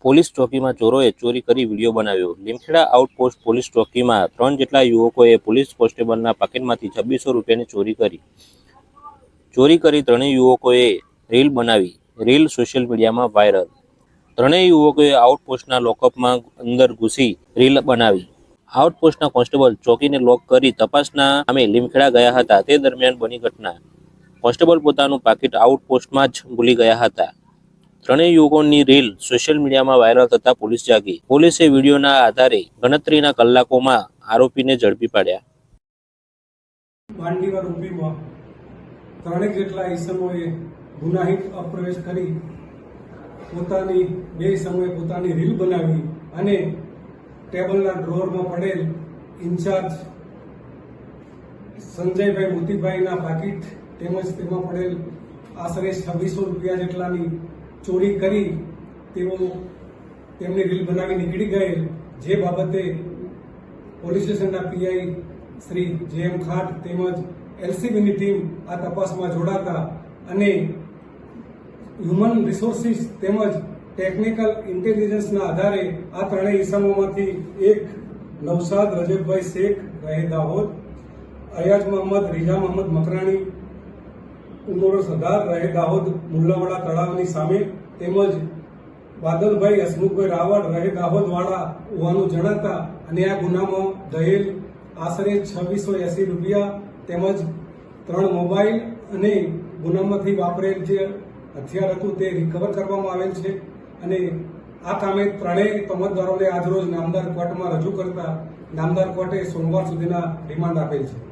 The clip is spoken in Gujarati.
પોલીસ ચોકીમાં ચોરોએ ચોરી કરી વિડીયો બનાવ્યો। લીમખેડા આઉટપોસ્ટ પોલીસ ચોકીમાં 3 જેટલા યુવકોએ પોલીસ કોન્સ્ટેબલના પાકીટમાંથી 2600 રૂપિયાની ચોરી કરી ત્રણેય યુવકોએ રીલ બનાવી। રીલ સોશિયલ મીડિયામાં વાયરલ। ત્રણેય યુવકોએ આઉટપોસ્ટના લોકઅપમાં અંદર ઘૂસી રીલ બનાવી। આઉટપોસ્ટના કોન્સ્ટેબલ ચોકીને લોક કરી તપાસના કામે લીમખેડા ગયા હતા। તે દરમિયાન બની ઘટના। કોન્સ્ટેબલ પોતાનું પાકીટ આઉટપોસ્ટમાં જ ભૂલી ગયા હતા। ત્રણેય યુવકોની રીલ સોશિયલ મીડિયામાં વાયરલ થતા પોલીસ જાગી। પોલીસે વિડીયોના આધારે ગણતરીના કલાકોમાં આરોપીને ઝડપી પાડ્યા। માંડવીવા રૂપીમાં ત્રણેક જેટલા ઈસમોએ ગુનાહિત અપ્રવેશ કરી પોતાની રીલ બનાવી અને ટેબલના ડ્રોવરમાં પડેલ ઇન્ચાર્જ સંજયભાઈ મોતીભાઈના પાકીટ તેમજ તેમાં પડેલ આશરે 2600 રૂપિયા જેટલાની ચોરી કરી તેમની રીલ બનાવી નીકળી ગયેલ, જે બાબતે પોલીસ સ્ટેશનના પીઆઈ શ્રી જે.એમ. ખાટ તેમજ એલસીબીની ટીમ આ તપાસમાં જોડાતા અને હ્યુમન રિસોર્સિસ તેમજ ટેકનિકલ ઇન્ટેલિજન્સના આધારે આ ત્રણેય ઇસમોમાંથી એક નવસાદ રજબભાઈ શેખ રહે દાહોદ, અયાજ મોહમ્મદ રીઝા મોહમ્મદ મકરાણી ઉમર સરદાર રહે દાહોદ મુલ્લાવાડા તળાવની સામે તેમજ બાદલભાઈ હસમુખભાઈ રાવળ રહે દાહોદવાળા હોવાનું જણાતા અને આ ગુનામાં ગયેલ આશરે 2680 રૂપિયા તેમજ 3 મોબાઈલ અને ગુનામાંથી વાપરેલ જે હથિયાર હતું તે રિકવર કરવામાં આવેલ છે અને આ કામે ત્રણેય તમતદારોને આજરોજ નામદાર કોર્ટમાં રજૂ કરતા નામદાર કોર્ટે સોમવાર સુધીના રિમાન્ડ આપેલ છે।